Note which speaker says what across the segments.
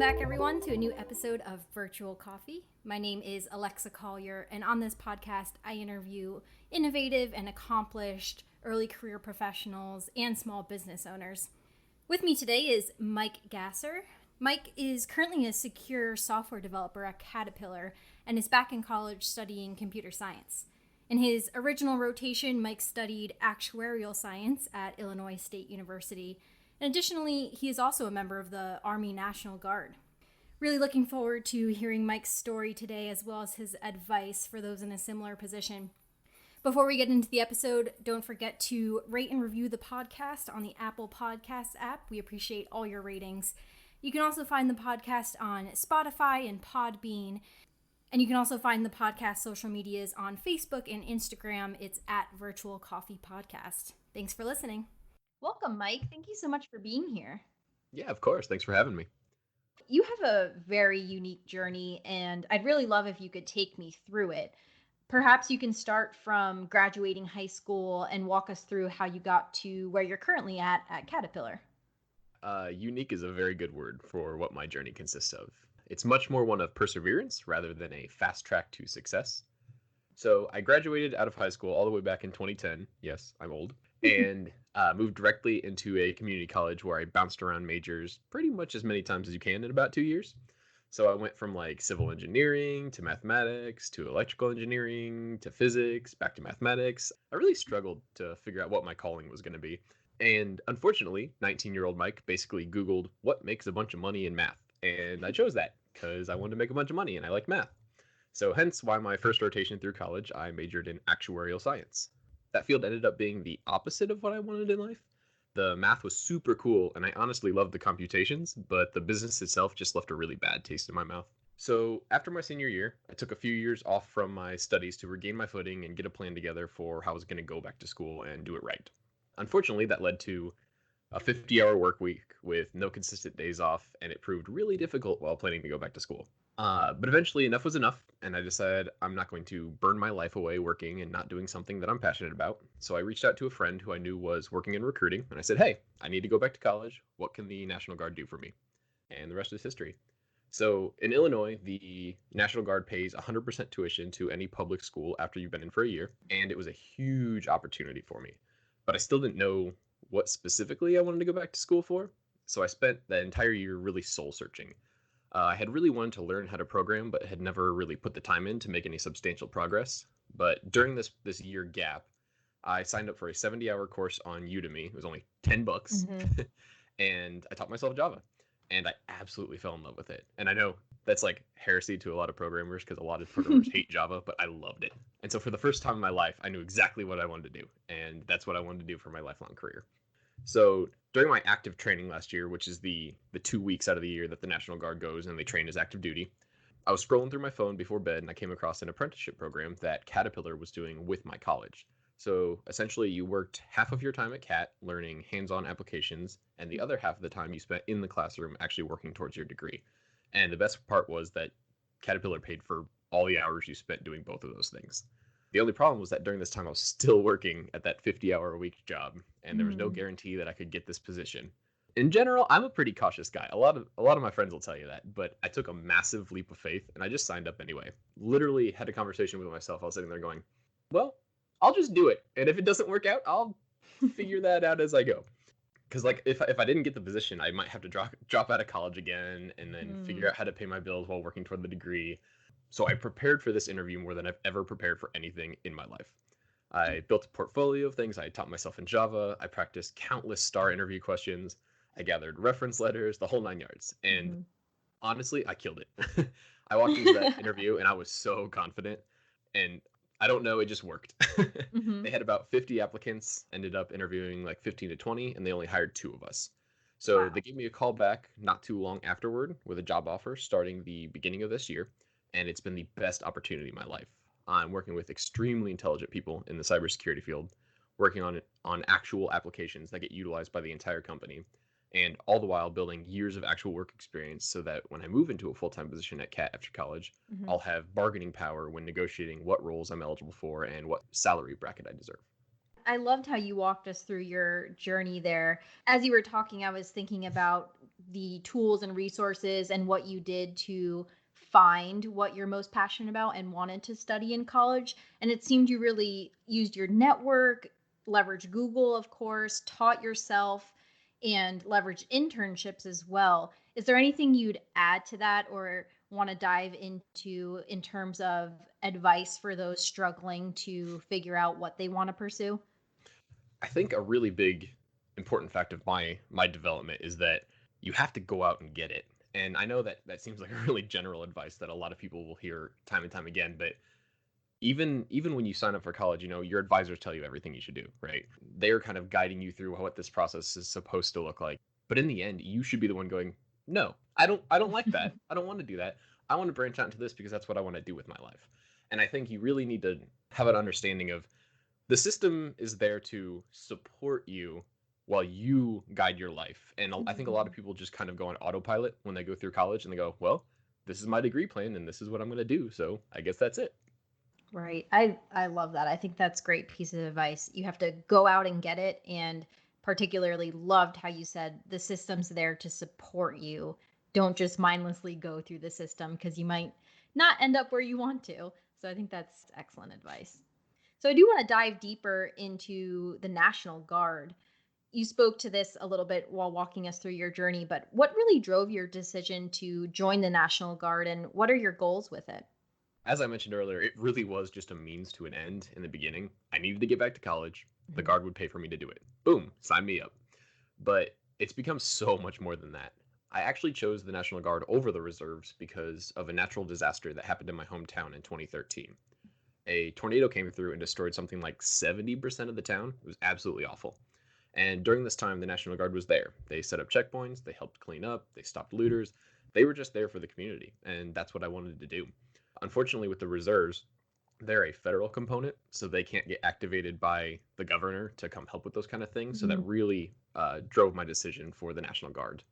Speaker 1: back, everyone, to a new episode of Virtual Coffee. My name is Alexa Collier, and on this podcast, I interview innovative and accomplished early career professionals and small business owners. With me today is Mike Gasser. Mike is currently a secure software developer at Caterpillar and is back in college studying computer science. In his original rotation, Mike studied actuarial science at Illinois State University. And additionally, he is also a member of the Army National Guard. Really looking forward to hearing Mike's story today, as well as his advice for those in a similar position. Before we get into the episode, don't forget to rate and review the podcast on the Apple Podcasts app. We appreciate all your ratings. You can also find the podcast on Spotify and Podbean. And you can also find the podcast social medias on Facebook and Instagram. It's at Virtual Coffee Podcast. Thanks for listening. Welcome, Mike. Thank you so much for being here.
Speaker 2: Yeah, of course. Thanks for having me.
Speaker 1: You have a very unique journey, and I'd really love if you could take me through it. Perhaps you can start from graduating high school and walk us through how you got to where you're currently at Caterpillar.
Speaker 2: Unique is a very good word for what my journey consists of. It's much more one of perseverance rather than a fast track to success. So I graduated out of high school all the way back in 2010. Yes, I'm old. And moved directly into a community college where I bounced around majors pretty much as many times as you can in about 2 years. So I went from like civil engineering to mathematics to electrical engineering to physics, back to mathematics. I really struggled to figure out what my calling was going to be. And unfortunately, 19-year-old Mike basically Googled what makes a bunch of money in math. And I chose that because I wanted to make a bunch of money and I like math. So hence why my first rotation through college, I majored in actuarial science. That field ended up being the opposite of what I wanted in life. The math was super cool, and I honestly loved the computations, but the business itself just left a really bad taste in my mouth. So after my senior year, I took a few years off from my studies to regain my footing and get a plan together for how I was going to go back to school and do it right. Unfortunately, that led to a 50-hour work week with no consistent days off, and it proved really difficult while planning to go back to school. But eventually enough was enough, and I decided I'm not going to burn my life away working and not doing something that I'm passionate about. So I reached out to a friend who I knew was working in recruiting, and I said, hey, I need to go back to college. What can the National Guard do for me? And the rest is history. So in Illinois, the National Guard pays 100% tuition to any public school after you've been in for a year, and it was a huge opportunity for me. But I still didn't know what specifically I wanted to go back to school for, so I spent the entire year really soul searching. I had really wanted to learn how to program, but had never really put the time in to make any substantial progress. But during this year gap, I signed up for a 70-hour course on Udemy. It was only $10, and I taught myself Java, and I absolutely fell in love with it. And I know that's like heresy to a lot of programmers because a lot of programmers hate Java, but I loved it. And so for the first time in my life, I knew exactly what I wanted to do, and that's what I wanted to do for my lifelong career. So during my active training last year, which is the 2 weeks out of the year that the National Guard goes and they train as active duty, I was scrolling through my phone before bed and I came across an apprenticeship program that Caterpillar was doing with my college. So essentially you worked half of your time at CAT learning hands-on applications and the other half of the time you spent in the classroom actually working towards your degree. And the best part was that Caterpillar paid for all the hours you spent doing both of those things. The only problem was that during this time I was still working at that 50-hour-a-week job, and there was no guarantee that I could get this position. In general, I'm a pretty cautious guy. A lot of my friends will tell you that, but I took a massive leap of faith, and I just signed up anyway. Literally had a conversation with myself. I was sitting there going, well, I'll just do it, and if it doesn't work out, I'll figure that out as I go. Because like if I didn't get the position, I might have to drop out of college again, and then figure out how to pay my bills while working toward the degree. So I prepared for this interview more than I've ever prepared for anything in my life. I built a portfolio of things. I taught myself in Java. I practiced countless STAR interview questions. I gathered reference letters, the whole 9 yards. And honestly, I killed it. I walked into that interview and I was so confident. And I don't know, it just worked. They had about 50 applicants, ended up interviewing like 15 to 20, and they only hired 2 of us. So They gave me a call back not too long afterward with a job offer starting the beginning of this year. And it's been the best opportunity in my life. I'm working with extremely intelligent people in the cybersecurity field, working on actual applications that get utilized by the entire company, and all the while building years of actual work experience so that when I move into a full-time position at CAT after college, I'll have bargaining power when negotiating what roles I'm eligible for and what salary bracket I deserve.
Speaker 1: I loved how you walked us through your journey there. As you were talking, I was thinking about the tools and resources and what you did to find what you're most passionate about and wanted to study in college. And it seemed you really used your network, leveraged Google, of course, taught yourself, and leveraged internships as well. Is there anything you'd add to that or want to dive into in terms of advice for those struggling to figure out what they want to pursue?
Speaker 2: I think a really big important fact of my development is that you have to go out and get it. And I know that that seems like a really general advice that a lot of people will hear time and time again, but even when you sign up for college, your advisors tell you everything you should do, right? They're kind of guiding you through what this process is supposed to look like. But in the end, you should be the one going, "No, I don't like that. I don't want to do that. I want to branch out into this because that's what I want to do with my life." And I think you really need to have an understanding of the system is there to support you while you guide your life. And I think a lot of people just kind of go on autopilot when they go through college and they go, "Well, this is my degree plan and this is what I'm going to do. So I guess that's it."
Speaker 1: Right. I love that. I think that's great piece of advice. You have to go out and get it, and particularly loved how you said the system's there to support you. Don't just mindlessly go through the system because you might not end up where you want to. So I think that's excellent advice. So I do want to dive deeper into the National Guard. You spoke to this a little bit while walking us through your journey, but what really drove your decision to join the National Guard and what are your goals with it?
Speaker 2: As I mentioned earlier, it really was just a means to an end in the beginning. I needed to get back to college. The
Speaker 1: Mhm.
Speaker 2: Guard would pay for me to do it. Boom, sign me up. But it's become so much more than that. I actually chose the National Guard over the reserves because of a natural disaster that happened in my hometown in 2013. A tornado came through and destroyed something like 70% of the town. It was absolutely awful. And during this time, the National Guard was there. They set up checkpoints, they helped clean up, they stopped looters. They were just there for the community, and that's what I wanted to do. Unfortunately, with the reserves, they're a federal component, so they can't get activated by the governor to come help with those kind of things. So that
Speaker 1: Mhm.
Speaker 2: really drove my decision for the National Guard.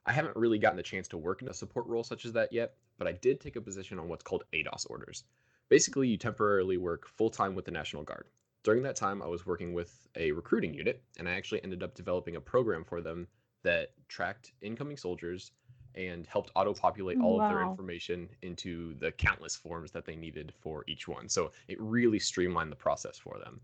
Speaker 2: I haven't really gotten the chance to work in a support role such as that yet, but I did take a position on what's called ADOS orders. Basically, you temporarily work full time with the National Guard. During that time, I was working with a recruiting unit, and I actually ended up developing a program for them that tracked incoming soldiers and helped auto populate all of their
Speaker 1: Wow.
Speaker 2: information into the countless forms that they needed for each one. So it really streamlined the process for them.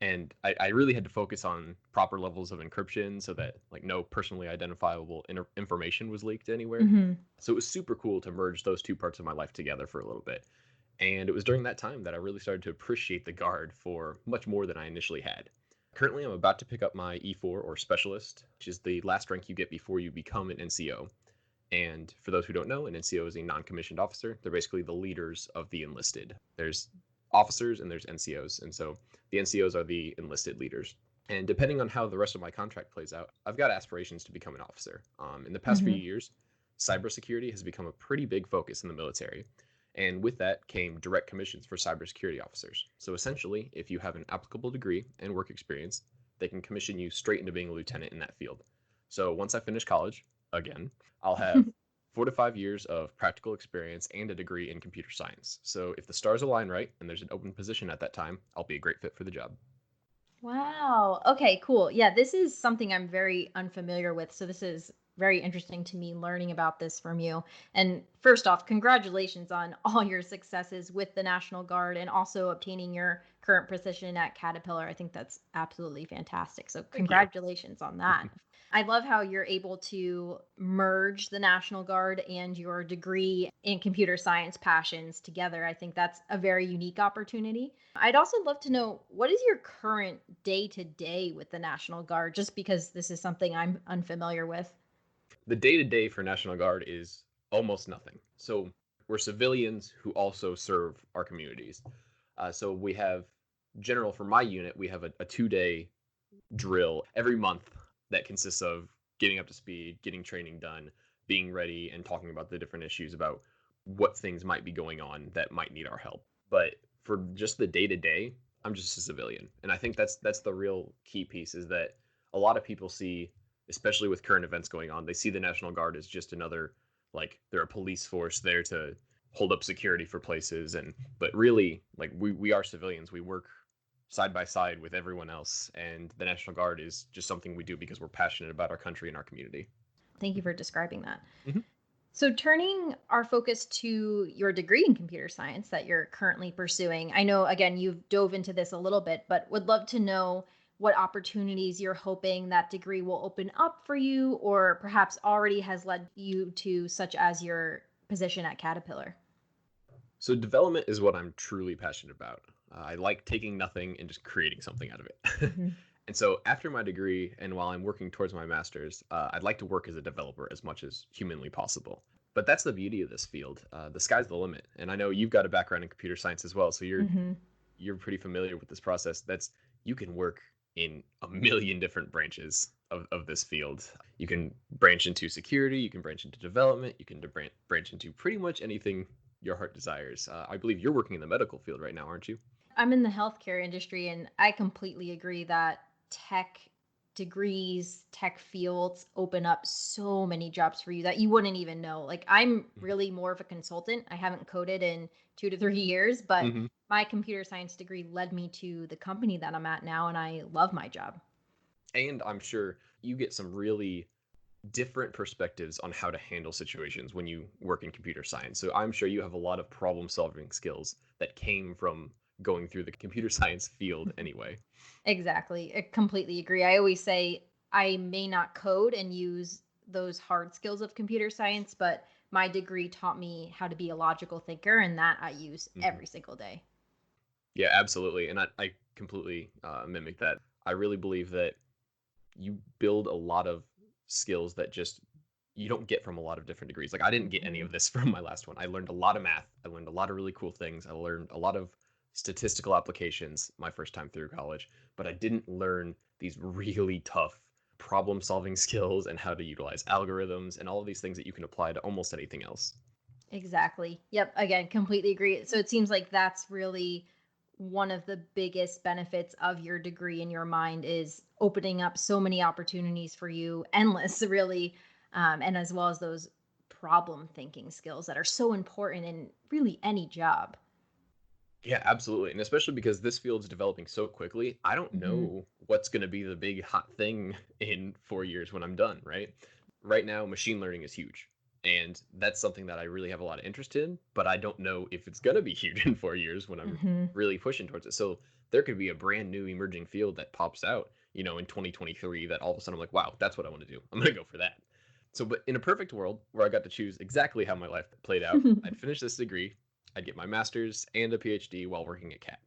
Speaker 2: And I really had to focus on proper levels of encryption so that like no personally identifiable information was leaked anywhere.
Speaker 1: Mhm.
Speaker 2: So it was super cool to merge those two parts of my life together for a little bit. And it was during that time that I really started to appreciate the Guard for much more than I initially had. Currently, I'm about to pick up my E4 or Specialist, which is the last rank you get before you become an NCO. And for those who don't know, an NCO is a non commissioned officer. They're basically the leaders of the enlisted. There's officers and there's NCOs. And so the NCOs are the enlisted leaders. And depending on how the rest of my contract plays out, I've got aspirations to become an officer. In the past few
Speaker 1: Mhm.
Speaker 2: years, cybersecurity has become a pretty big focus in the military. And with that came direct commissions for cybersecurity officers. So essentially, if you have an applicable degree and work experience, they can commission you straight into being a lieutenant in that field. So once I finish college, again, I'll have 4 to 5 years of practical experience and a degree in computer science. So if the stars align right and there's an open position at that time, I'll be a great fit for the job.
Speaker 1: Wow. Okay, cool. Yeah, this is something I'm very unfamiliar with. So this is very interesting to me learning about this from you. And first off, congratulations on all your successes with the National Guard and also obtaining your current position at Caterpillar. I think that's absolutely fantastic. So
Speaker 2: Thank you.
Speaker 1: congratulations on that. I love how you're able to merge the National Guard and your degree in computer science passions together. I think that's a very unique opportunity. I'd also love to know what is your current day to day with the National Guard, just because this is something I'm unfamiliar with.
Speaker 2: The day to day for National Guard is almost nothing. So we're civilians who also serve our communities. So we have general for my unit, we have a 2 day drill every month that consists of getting up to speed, getting training done, being ready, and talking about the different issues about what things might be going on that might need our help. But for just the day to day, I'm just a civilian, and I think that's the real key piece is that a lot of people see, especially with current events going on, they see the National Guard as just another like they're a police force there to hold up security for places and but really like we are civilians we work side by side with everyone else. And the National Guard is just something we do because we're passionate about our country and our community.
Speaker 1: Thank you for describing that.
Speaker 2: Mhm.
Speaker 1: So, turning our focus to your degree in computer science that you're currently pursuing, I know, again, you've dove into this a little bit, but would love to know what opportunities you're hoping that degree will open up for you, or perhaps already has led you to, such as your position at Caterpillar.
Speaker 2: So development is what I'm truly passionate about. I like taking nothing and just creating something out of it.
Speaker 1: Hmm.
Speaker 2: And so after my degree, and while I'm working towards my master's, I'd like to work as a developer as much as humanly possible. But that's the beauty of this field. The sky's the limit. And I know you've got a background in computer science as well, so
Speaker 1: Hmm.
Speaker 2: you're pretty familiar with this process. That's you can work in a million different branches of this field. You can branch into security, you can branch into development, you can branch into pretty much anything your heart desires. I believe you're working in the medical field right now, aren't you?
Speaker 1: I'm in the healthcare industry, and I completely agree that tech degrees, tech fields open up so many jobs for you that you wouldn't even know. Like, I'm really more of a consultant. I haven't coded in 2 to 3 years, but
Speaker 2: Mm-hmm.
Speaker 1: my computer science degree led me to the company that I'm at now, and I love my job.
Speaker 2: And I'm sure you get some really different perspectives on how to handle situations when you work in computer science. So I'm sure you have a lot of problem solving skills that came from going through the computer science field anyway.
Speaker 1: Exactly. I completely agree. I always say I may not code and use those hard skills of computer science, but my degree taught me how to be a logical thinker, and that I use
Speaker 2: Mhm.
Speaker 1: every single day.
Speaker 2: Yeah, absolutely. And I completely mimic that. I really believe that you build a lot of skills that just you don't get from a lot of different degrees. Like I didn't get any
Speaker 1: Hmm.
Speaker 2: of this from my last one. I learned a lot of math. I learned a lot of really cool things. I learned a lot of statistical applications my first time through college, but I didn't learn these really tough problem solving skills and how to utilize algorithms and all of these things that you can apply to almost anything else.
Speaker 1: Exactly. Yep. Again, completely agree. So it seems like that's really one of the biggest benefits of your degree in your mind is opening up so many opportunities for you, endless, really, and as well as those problem thinking skills that are so important in really any job.
Speaker 2: Yeah, absolutely. And especially because this field's developing so quickly, I don't
Speaker 1: Hmm.
Speaker 2: know what's going to be the big hot thing in 4 years when I'm done, right? Right now, machine learning is huge. And that's something that I really have a lot of interest in, but I don't know if it's going to be huge in 4 years when I'm
Speaker 1: Hmm.
Speaker 2: really pushing towards it. So there could be a brand new emerging field that pops out, in 2023 that all of a sudden I'm like, wow, that's what I want to do. I'm going to go for that. So, but in a perfect world where I got to choose exactly how my life played out, I'd finish this degree, I'd get my master's and a PhD while working at CAT.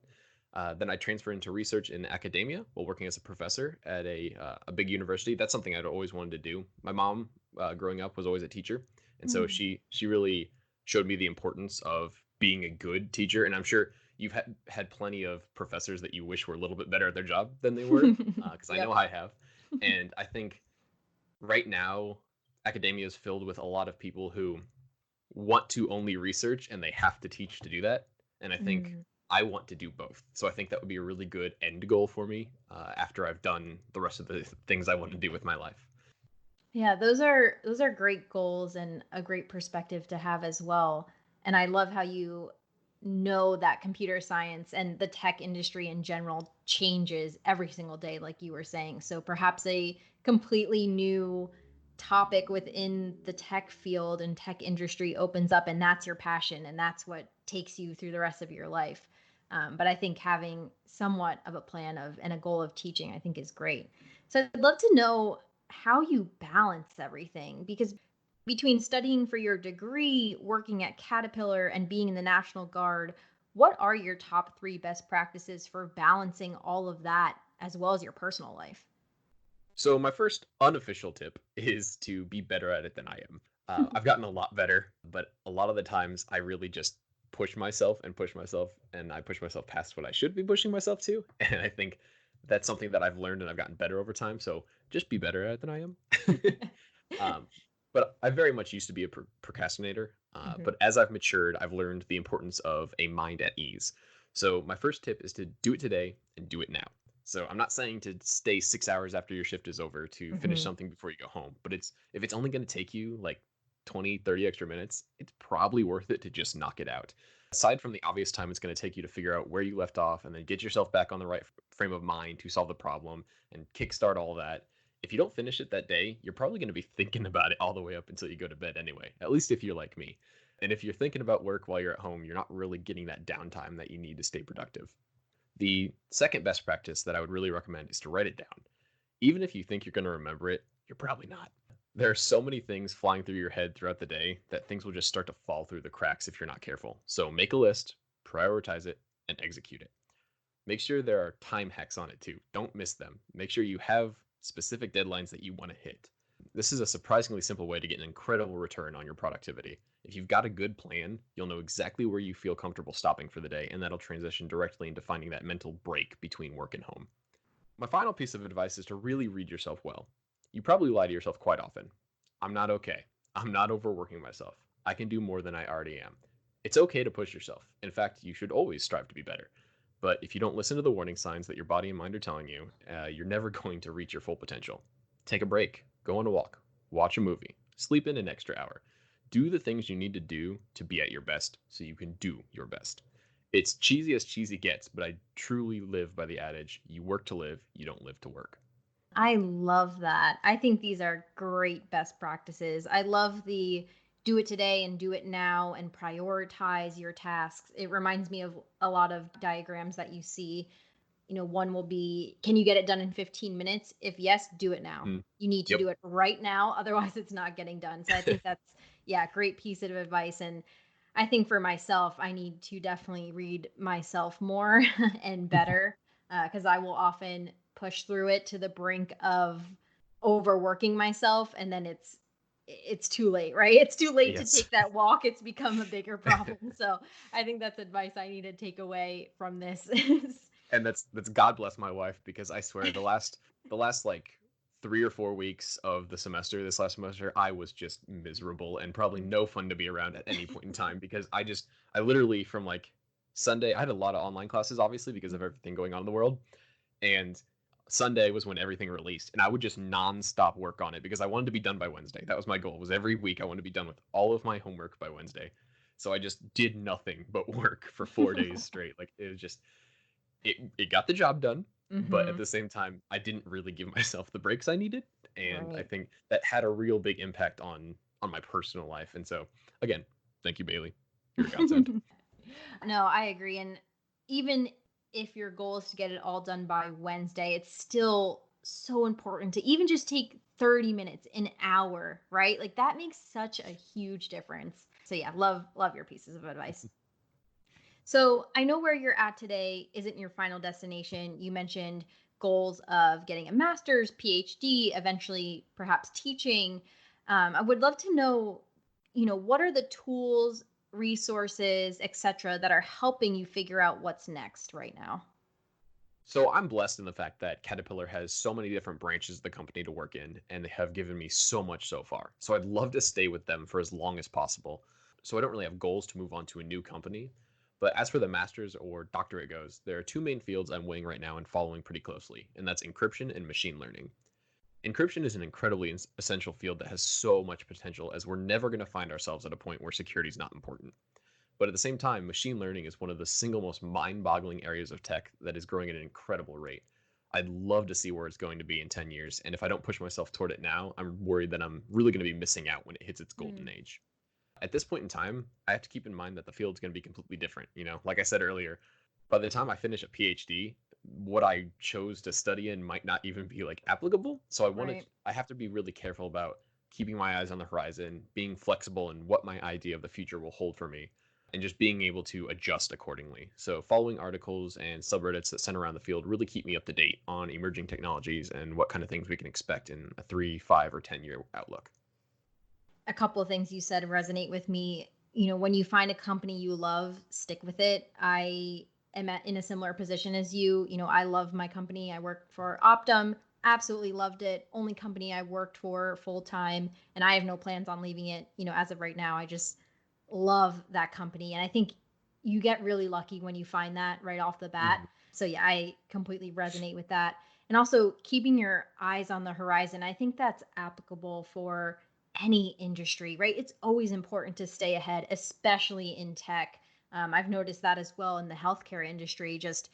Speaker 2: Then I transferred into research in academia while working as a professor at a big university. That's something I'd always wanted to do. My mom, growing up, was always a teacher, and so
Speaker 1: Mm.
Speaker 2: she really showed me the importance of being a good teacher. And I'm sure you've had plenty of professors that you wish were a little bit better at their job than they were, because I know
Speaker 1: Yep.
Speaker 2: I have. And I think right now academia is filled with a lot of people who want to only research and they have to teach to do that. And I think
Speaker 1: Mm.
Speaker 2: I want to do both. So I think that would be a really good end goal for me after I've done the rest of the things I want to do with my life.
Speaker 1: Yeah, those are great goals and a great perspective to have as well. And I love how you know that computer science and the tech industry in general changes every single day, like you were saying. So perhaps a completely new topic within the tech field and tech industry opens up, and that's your passion, and that's what takes you through the rest of your life. But I think having somewhat of a plan of and a goal of teaching, I think, is great. So I'd love to know how you balance everything, because between studying for your degree, working at Caterpillar, and being in the National Guard, what are your top three best practices for balancing all of that as well as your personal life?
Speaker 2: So my first unofficial tip is to be better at it than I am. I've gotten a lot better, but a lot of the times I really just push myself and push myself, and I push myself past what I should be pushing myself to. And I think that's something that I've learned and I've gotten better over time. So just be better at it than I am. um, but I very much used to be a procrastinator.
Speaker 1: Hmm.
Speaker 2: But as I've matured, I've learned the importance of a mind at ease. So my first tip is to do it today and do it now. So I'm not saying to stay 6 hours after your shift is over to finish
Speaker 1: Hmm.
Speaker 2: something before you go home, but it's if it's only going to take you like 20, 30 extra minutes, it's probably worth it to just knock it out. Aside from the obvious time it's going to take you to figure out where you left off and then get yourself back on the right frame of mind to solve the problem and kickstart all that, if you don't finish it that day, you're probably going to be thinking about it all the way up until you go to bed anyway, at least if you're like me. And if you're thinking about work while you're at home, you're not really getting that downtime that you need to stay productive. The second best practice that I would really recommend is to write it down. Even if you think you're going to remember it, you're probably not. There are so many things flying through your head throughout the day that things will just start to fall through the cracks if you're not careful. So make a list, prioritize it, and execute it. Make sure there are time hacks on it too. Don't miss them. Make sure you have specific deadlines that you want to hit. This is a surprisingly simple way to get an incredible return on your productivity. If you've got a good plan, you'll know exactly where you feel comfortable stopping for the day, and that'll transition directly into finding that mental break between work and home. My final piece of advice is to really read yourself well. You probably lie to yourself quite often. I'm not okay. I'm not overworking myself. I can do more than I already am. It's okay to push yourself. In fact, you should always strive to be better. But if you don't listen to the warning signs that your body and mind are telling you, you're never going to reach your full potential. Take a break, go on a walk, watch a movie, sleep in an extra hour. Do the things you need to do to be at your best so you can do your best. It's cheesy as cheesy gets, but I truly live by the adage, you work to live, you don't live to work.
Speaker 1: I love that. I think these are great best practices. I love the do it today and do it now and prioritize your tasks. It reminds me of a lot of diagrams that you see. One will be, can you get it done in 15 minutes? If yes, do it now.
Speaker 2: Mm.
Speaker 1: You need to
Speaker 2: Yep.
Speaker 1: do it right now. Otherwise, it's not getting done. So I think that's, yeah, great piece of advice. And I think for myself, I need to definitely read myself more and better because I will often push through it to the brink of overworking myself. And then it's too late, right? It's too late to
Speaker 2: Yes.
Speaker 1: take that walk. It's become a bigger problem. So I think that's advice I need to take away from this.
Speaker 2: And that's God bless my wife, because I swear the last like 3 or 4 weeks of the semester, this last semester, I was just miserable and probably no fun to be around at any point in time, because I literally from like Sunday, I had a lot of online classes obviously because of everything going on in the world, and Sunday was when everything released, and I would just nonstop work on it because I wanted to be done by Wednesday. That was my goal. Was every week I wanted to be done with all of my homework by Wednesday. So I just did nothing but work for 4 days straight. Like it was just it got the job done, but at
Speaker 1: Hmm.
Speaker 2: the same time, I didn't really give myself the breaks I needed, and I
Speaker 1: Right.
Speaker 2: think that had a real big impact on my personal life. And so, again, thank you, Bailey. You're a godsend.
Speaker 1: No, I agree. And even if your goal is to get it all done by Wednesday, it's still so important to even just take 30 minutes, an hour, right? Like that makes such a huge difference. So yeah, love your pieces of advice. So I know where you're at today isn't your final destination. You mentioned goals of getting a master's, PhD, eventually perhaps teaching. I would love to know, what are the tools, resources, etc., that are helping you figure out what's next right now?
Speaker 2: So I'm blessed in the fact that Caterpillar has so many different branches of the company to work in, and they have given me so much so far. So I'd love to stay with them for as long as possible. So I don't really have goals to move on to a new company. But as for the master's or doctorate goes, there are two main fields I'm weighing right now and following pretty closely, and that's encryption and machine learning. Encryption is an incredibly essential field that has so much potential, as we're never going to find ourselves at a point where security is not important. But at the same time, machine learning is one of the single most mind boggling areas of tech that is growing at an incredible rate. I'd love to see where it's going to be in 10 years. And if I don't push myself toward it now, I'm worried that I'm really going to be missing out when it hits its golden
Speaker 1: Mm.
Speaker 2: age. At this point in time, I have to keep in mind that the field's going to be completely different. Like I said earlier, by the time I finish a PhD, what I chose to study in might not even be like applicable. So
Speaker 1: Right.
Speaker 2: I have to be really careful about keeping my eyes on the horizon, being flexible in what my idea of the future will hold for me, and just being able to adjust accordingly. So following articles and subreddits that center around the field really keep me up to date on emerging technologies and what kind of things we can expect in a 3, 5, or 10-year outlook.
Speaker 1: A couple of things you said resonate with me. When you find a company you love, stick with it. I am in a similar position as you. I love my company. I work for Optum, absolutely loved it. Only company I worked for full time, and I have no plans on leaving it, as of right now. I just love that company. And I think you get really lucky when you find that right off the bat.
Speaker 2: Mhm.
Speaker 1: So, yeah, I completely resonate with that. And also keeping your eyes on the horizon. I think that's applicable for any industry, right? It's always important to stay ahead, especially in tech. I've noticed that as well in the healthcare industry, just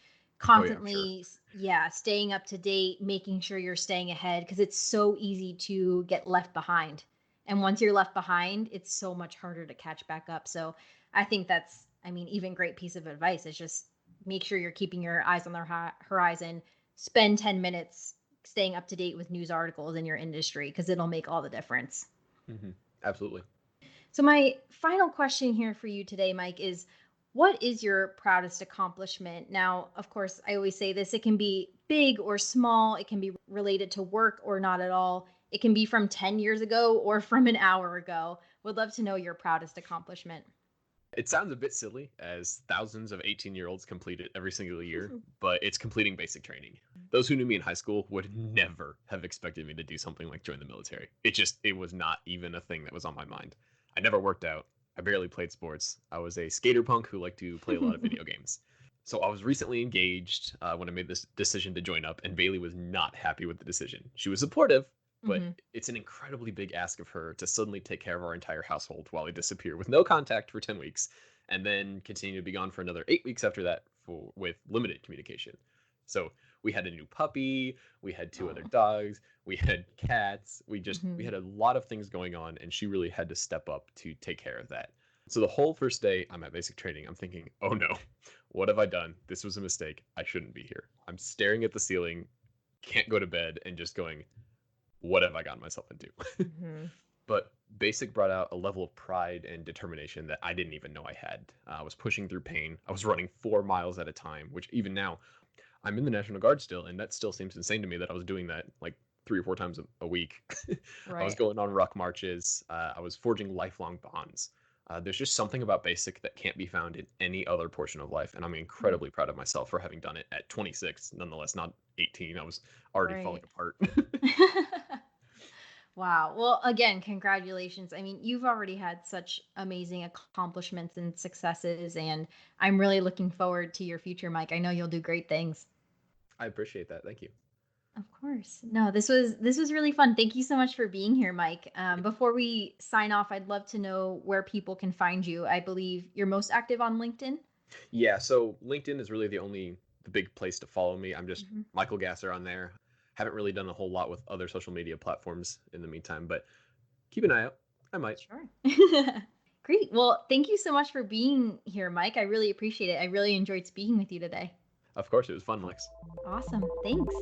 Speaker 2: Oh yeah, I'm sure.
Speaker 1: constantly, yeah, staying up to date, making sure you're staying ahead because it's so easy to get left behind. And once you're left behind, it's so much harder to catch back up. So I think that's, I mean, even great piece of advice is just make sure you're keeping your eyes on the horizon. Spend 10 minutes staying up to date with news articles in your industry because it'll make all the difference.
Speaker 2: Hmm. Absolutely.
Speaker 1: So, my final question here for you today, Mike, is what is your proudest accomplishment? Now, of course, I always say this, it can be big or small, it can be related to work or not at all. It can be from 10 years ago or from an hour ago. Would love to know your proudest accomplishment.
Speaker 2: It sounds a bit silly as thousands of 18-year-olds complete it every single year, but it's completing basic training. Those who knew me in high school would never have expected me to do something like join the military. It was not even a thing that was on my mind. I never worked out. I barely played sports. I was a skater punk who liked to play a lot of video games. So I was recently engaged when I made this decision to join up, and Bailey was not happy with the decision. She was supportive, but
Speaker 1: Hmm.
Speaker 2: it's an incredibly big ask of her to suddenly take care of our entire household while I disappear with no contact for 10 weeks, and then continue to be gone for another 8 weeks after that with limited communication. So we had a new puppy, we had two other
Speaker 1: Oh.
Speaker 2: dogs, we had cats, we
Speaker 1: Hmm.
Speaker 2: had a lot of things going on, and she really had to step up to take care of that. So the whole first day I'm at basic training, I'm thinking, oh no, what have I done? This was a mistake. I shouldn't be here. I'm staring at the ceiling, can't go to bed, and just going, what have I gotten myself into?
Speaker 1: Hmm.
Speaker 2: But basic brought out a level of pride and determination that I didn't even know I had. I was pushing through pain. I was running 4 miles at a time, which even now I'm in the National Guard still, and that still seems insane to me that I was doing that like 3 or 4 times a week. I was
Speaker 1: Right.
Speaker 2: going on ruck marches. I was forging lifelong bonds. There's just something about basic that can't be found in any other portion of life, and I'm incredibly proud of myself for having done it at 26, nonetheless, not 18. I was already falling
Speaker 1: Right.
Speaker 2: apart.
Speaker 1: Wow. Well, again, congratulations. I mean, you've already had such amazing accomplishments and successes, and I'm really looking forward to your future, Mike. I know you'll do great things.
Speaker 2: I appreciate that. Thank you.
Speaker 1: Of course. No, this was really fun. Thank you so much for being here, Mike. Before we sign off, I'd love to know where people can find you. I believe you're most active on LinkedIn.
Speaker 2: Yeah, so LinkedIn is really the big place to follow me. I'm just
Speaker 1: Mhm.
Speaker 2: Michael Gasser on there. Haven't really done a whole lot with other social media platforms in the meantime, but keep an eye out. I might.
Speaker 1: Sure. Great. Well, thank you so much for being here, Mike. I really appreciate it. I really enjoyed speaking with you today.
Speaker 2: Of course, it was fun, Lex.
Speaker 1: Awesome. Thanks.